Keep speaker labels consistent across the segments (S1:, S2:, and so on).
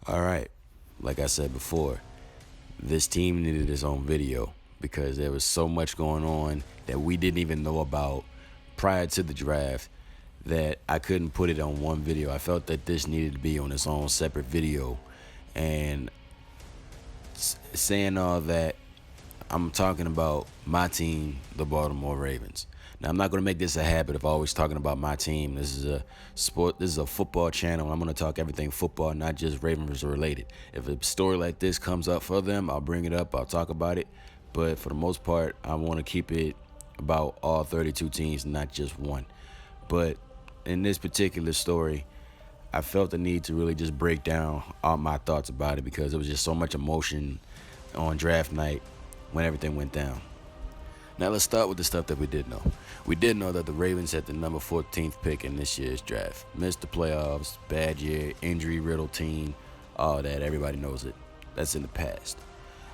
S1: All right, like I said before, this team needed its own video because there was so much going on that we didn't even know about prior to the draft that I couldn't put it on one video. I felt that this needed to be on its own separate video. And saying all that, I'm talking about my team, the Baltimore Ravens. Now, I'm not going to make this a habit of always talking about my team. This is a sport. This is a football channel. I'm going to talk everything football, not just Ravens related. If a story like this comes up for them, I'll bring it up. I'll talk about it. But for the most part, I want to keep it about all 32 teams, not just one. But in this particular story, I felt the need to really just break down all my thoughts about it because there was just so much emotion on draft night when everything went down. Now let's start with the stuff that we did know. We did know that the Ravens had the number 14th pick in this year's draft. Missed the playoffs, bad year, injury-riddled team, all that. Everybody knows it. That's in the past.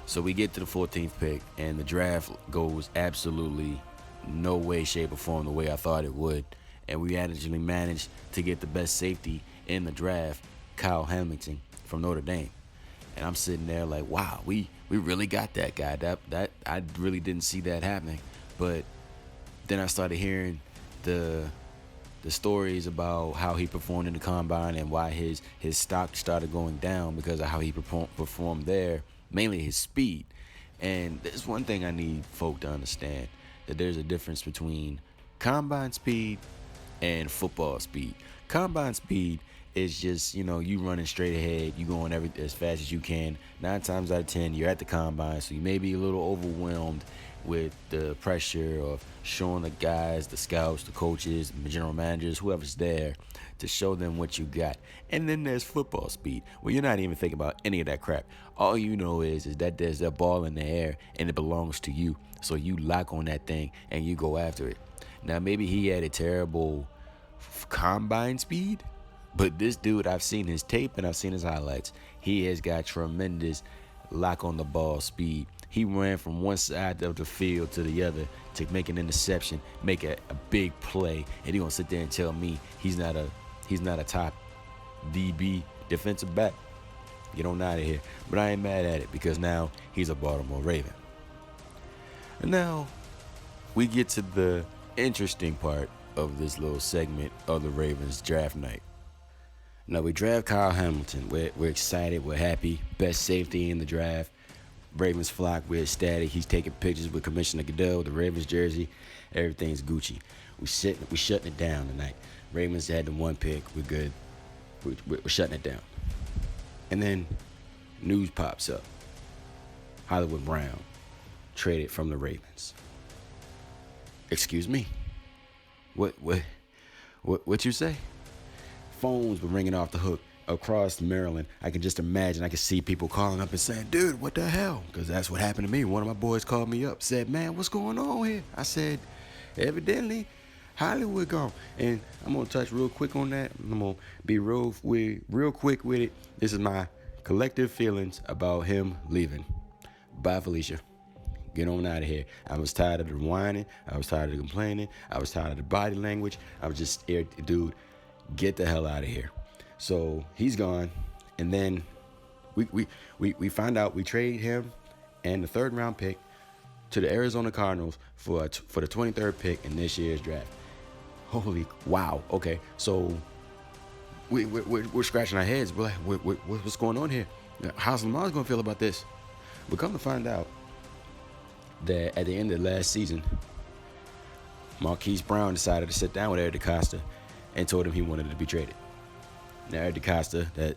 S1: So we get to the 14th pick, and the draft goes absolutely no way, shape, or form the way I thought it would. And we actually managed to get the best safety in the draft, Kyle Hamilton from Notre Dame. And I'm sitting there like, wow, we really got that guy. That I really didn't see that happening. But then I started hearing the stories about how he performed in the combine and why his stock started going down because of how he performed there, mainly his speed. And there's one thing I need folk to understand, that there's a difference between combine speed and football speed. Combine speed is just, you running straight ahead, you going as fast as you can. 9 times out of 10, you're at the combine, so you may be a little overwhelmed with the pressure of showing the guys, the scouts, the coaches, the general managers, whoever's there, to show them what you got. And then there's football speed, where you're not even thinking about any of that crap. All you know is that there's that ball in the air and it belongs to you. So you lock on that thing and you go after it. Now, maybe he had a terrible combine speed, but this dude, I've seen his tape and I've seen his highlights. He has got tremendous lock on the ball speed. He ran from one side of the field to the other to make an interception, make a big play, and he gonna sit there and tell me he's not a top DB defensive back. Get on out of here. But I ain't mad at it because now he's a Baltimore Raven. And now we get to the interesting part of this little segment of the Ravens draft night. Now we draft Kyle Hamilton. We're excited. We're happy. Best safety in the draft. Ravens flock. We're ecstatic. He's taking pictures with Commissioner Goodell, the Ravens jersey. Everything's Gucci. We shutting it down tonight. Ravens had the 1 pick. We're good. We're shutting it down. And then news pops up. Hollywood Brown traded from the Ravens. Excuse me. What you say? Phones were ringing off the hook across Maryland. I can just imagine. I can see people calling up and saying, dude, what the hell? Because that's what happened to me. One of my boys called me up, said, man, what's going on here? I said, evidently, Hollywood gone. And I'm going to touch real quick on that. I'm going to be real quick with it. This is my collective feelings about him leaving. Bye, Felicia. Get on out of here. I was tired of the whining. I was tired of the complaining. I was tired of the body language. I was just scared, dude, get the hell out of here. So he's gone. And then we find out we trade him and the 3rd round pick to the Arizona Cardinals for the 23rd pick in this year's draft. Holy wow. Okay, so we're scratching our heads. We're like, what's going on here? How's Lamar's going to feel about this? We come to find out that at the end of last season, Marquise Brown decided to sit down with Eric DeCosta and told him he wanted to be traded. Now, Eric DeCosta, that,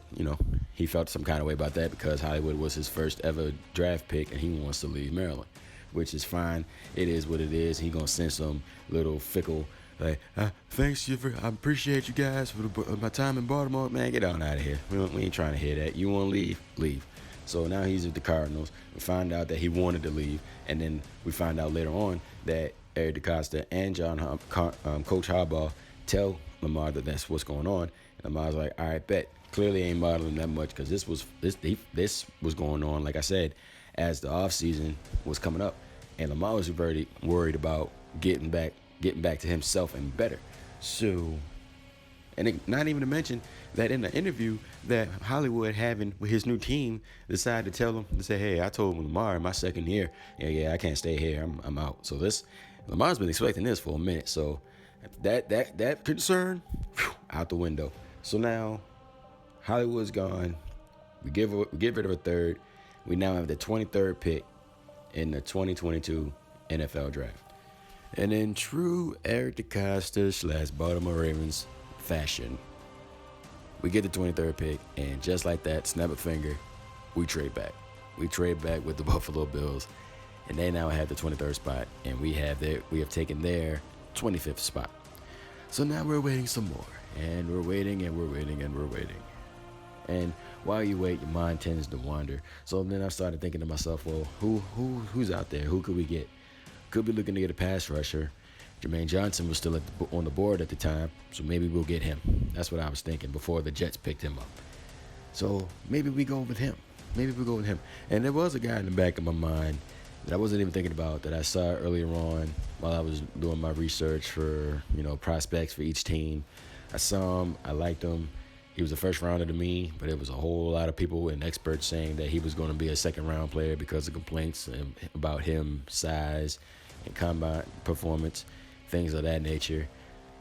S1: he felt some kind of way about that because Hollywood was his first ever draft pick and he wants to leave Maryland, which is fine. It is what it is. He gonna send some little fickle, like, thanks you I appreciate you guys for my time in Baltimore. Man, get on out of here. We ain't trying to hear that. You want to leave? Leave. So now he's with the Cardinals. We find out that he wanted to leave, and then we find out later on that Eric DeCosta and Coach Harbaugh tell Lamar that that's what's going on. And Lamar's like, all right, bet. Clearly ain't modeling that much because this was going on, like I said, as the offseason was coming up. and Lamar was very worried about getting back to himself and better. So, and not even to mention that in the interview that Hollywood having with his new team decided to tell him to say, "Hey, I told Lamar in my second year, yeah, I can't stay here. I'm out." So this Lamar's been expecting this for a minute. So that concern, out the window. So now Hollywood's gone. We get rid of a third. We now have the 23rd pick in the 2022 NFL draft. And in true Eric DeCosta / Baltimore Ravens fashion, we get the 23rd pick, and just like that, snap a finger, we trade back. We trade back with the Buffalo Bills, and they now have the 23rd spot, and we have taken their 25th spot. So now we're waiting some more, and we're waiting, and we're waiting, and we're waiting. And while you wait, your mind tends to wander. So then I started thinking to myself, well, who's out there? Who could we get? Could be looking to get a pass rusher. Jermaine Johnson was still on the board at the time, so maybe we'll get him. That's what I was thinking before the Jets picked him up. So maybe we go with him. And there was a guy in the back of my mind that I wasn't even thinking about, that I saw earlier on while I was doing my research for, prospects for each team. I saw him. I liked him. He was a first rounder to me, but there was a whole lot of people and experts saying that he was going to be a second round player because of complaints about him, size, and combine performance, things of that nature.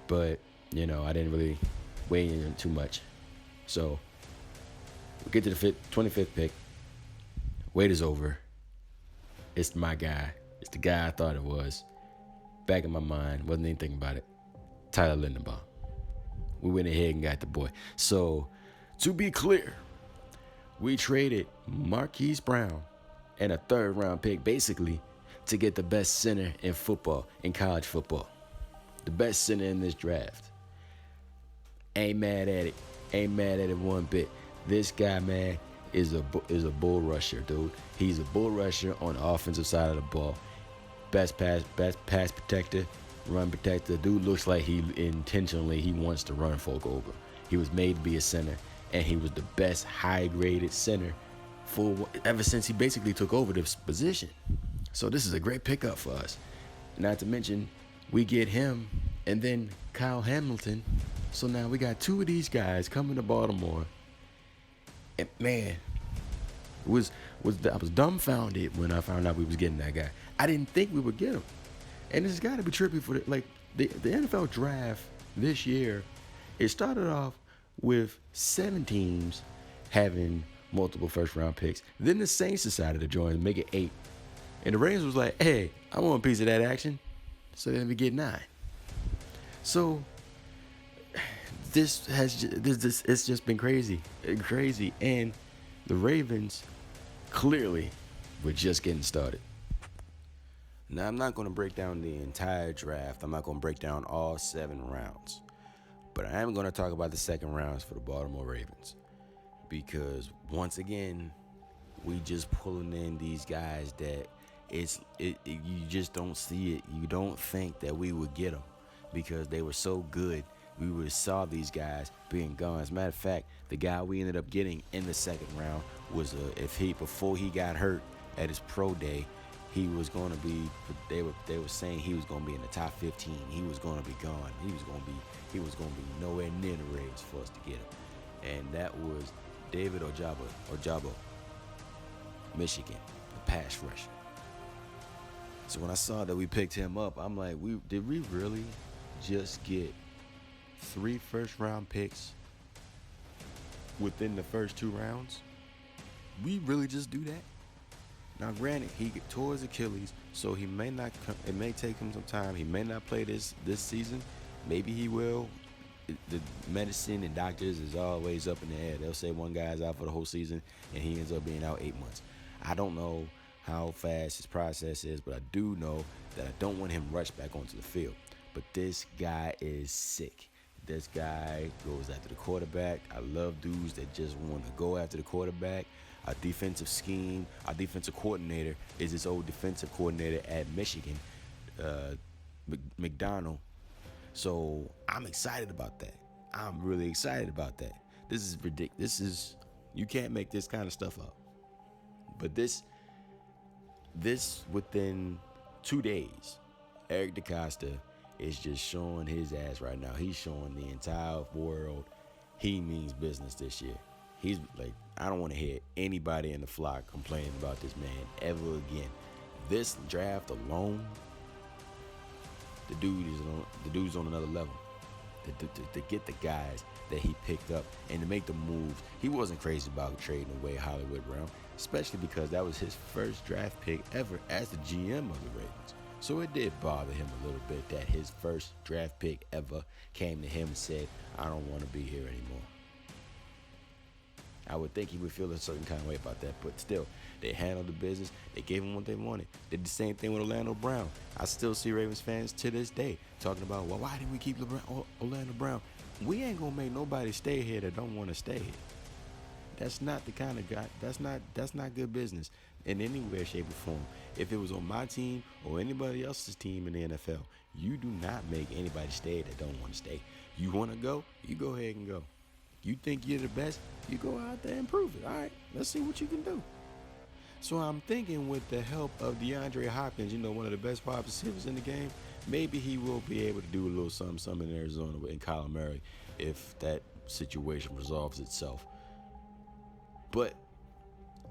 S1: But, I didn't really weigh in too much. So we get to the 25th pick. Wait is over. It's my guy. It's the guy I thought it was. Back in my mind, wasn't even thinking about it. Tyler Linderbaum. We went ahead and got the boy. So, to be clear, we traded Marquise Brown and a third-round pick, basically, to get the best center in football, in college football. The best center in this draft. Ain't mad at it. Ain't mad at it one bit. This guy, man, is a bull rusher, dude. He's a bull rusher on the offensive side of the ball. Best pass protector, run protector. Dude looks like he wants to run folk over. He was made to be a center, and he was the best high-graded center ever since he basically took over this position. So this is a great pickup for us. Not to mention, we get him and then Kyle Hamilton. So now we got two of these guys coming to Baltimore. And man, I was dumbfounded when I found out we was getting that guy. I didn't think we would get him. And it's got to be trippy for the NFL draft this year. It started off with 7 teams having multiple first-round picks. Then the Saints decided to join and make it 8. And the Ravens was like, hey, I want a piece of that action. So then we get 9. So it's just been crazy. And the Ravens clearly were just getting started. Now, I'm not going to break down the entire draft. I'm not going to break down all 7 rounds. But I am going to talk about the second rounds for the Baltimore Ravens. Because, once again, we just pulling in these guys that you just don't see it. You don't think that we would get them because they were so good. We would have saw these guys being gone. As a matter of fact, the guy we ended up getting in the second round was before he got hurt at his pro day, he was going to be. They were saying he was going to be in the top 15. He was going to be gone. He was going to be nowhere near the Ravens for us to get him. And that was David Ojabo, Michigan, a pass rusher. So when I saw that we picked him up, I'm like, did we really just get 3 first-round picks within the first 2 rounds? We really just do that? Now, granted, he tore his Achilles, so he may not. It may take him some time. He may not play this season. Maybe he will. The medicine and doctors is always up in the air. They'll say one guy's out for the whole season, and he ends up being out 8 months. I don't know how fast his process is, but I do know that I don't want him rushed back onto the field. But this guy is sick. This guy goes after the quarterback. I love dudes that just want to go after the quarterback. Our defensive scheme, our defensive coordinator is his old defensive coordinator at Michigan, McDonald. So I'm excited about that. I'm really excited about that. This is ridiculous. You can't make this kind of stuff up. But this within 2 days. Eric DeCosta is just showing his ass right now. He's showing the entire world he means business this year. He's like, I don't want to hear anybody in the flock complaining about this man ever again. This draft alone, the dude's on another level. To get the guys that he picked up and to make the moves. He wasn't crazy about trading away Hollywood Brown, especially because that was his first draft pick ever as the GM of the Ravens. So it did bother him a little bit that his first draft pick ever came to him and said, I don't want to be here anymore. I would think he would feel a certain kind of way about that, but still, they handled the business. They gave him what they wanted. Did the same thing with Orlando Brown. I still see Ravens fans to this day talking about, well, why didn't we keep Orlando Brown? We ain't gonna make nobody stay here that don't want to stay here. That's not the kind of guy. That's not good business in any way, shape, or form. If it was on my team or anybody else's team in the NFL, you do not make anybody stay that don't want to stay. You want to go, you go ahead and go. You think you're the best, you go out there and prove it. All right, let's see what you can do. So I'm thinking with the help of DeAndre Hopkins, one of the best wide receivers in the game, maybe he will be able to do a little something in Arizona with Kyler Murray if that situation resolves itself. But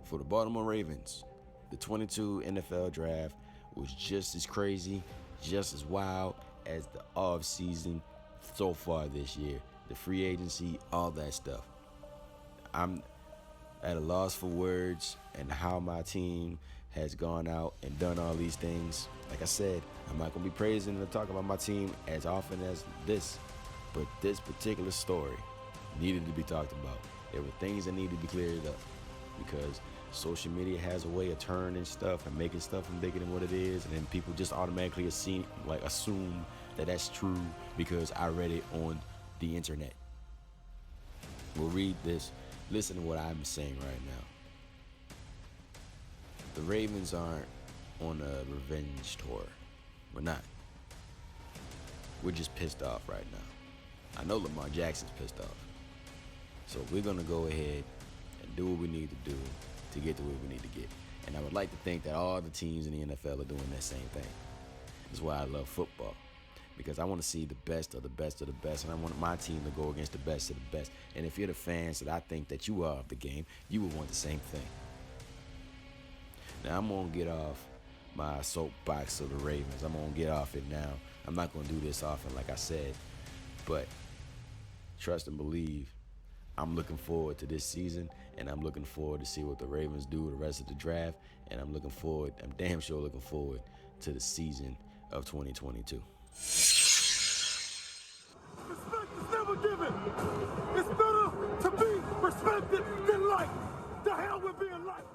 S1: for the Baltimore Ravens, the 22 NFL draft was just as crazy, just as wild as the offseason so far this year. The free agency, all that stuff. I'm at a loss for words and how my team has gone out and done all these things. Like I said, I'm not going to be praising and talking about my team as often as this, but this particular story needed to be talked about. There were things that needed to be cleared up because social media has a way of turning stuff and making stuff bigger than what it is, and then people just automatically assume that that's true because I read it on the internet. We'll read this. Listen to what I'm saying right now. The Ravens aren't on a revenge tour. We're not. We're just pissed off right now. I know Lamar Jackson's pissed off. So we're going to go ahead and do what we need to do to get to where we need to get. And I would like to think that all the teams in the NFL are doing that same thing. That's why I love football. Because I want to see the best of the best of the best, and I want my team to go against the best of the best. And if you're the fans that I think that you are of the game, you would want the same thing. Now, I'm going to get off my soapbox of the Ravens. I'm going to get off it now. I'm not going to do this often, like I said. But trust and believe, I'm looking forward to this season, and I'm looking forward to see what the Ravens do the rest of the draft. And I'm damn sure looking forward to the season of 2022.
S2: Respect is never given. It's better to be respected than liked. The hell with being liked.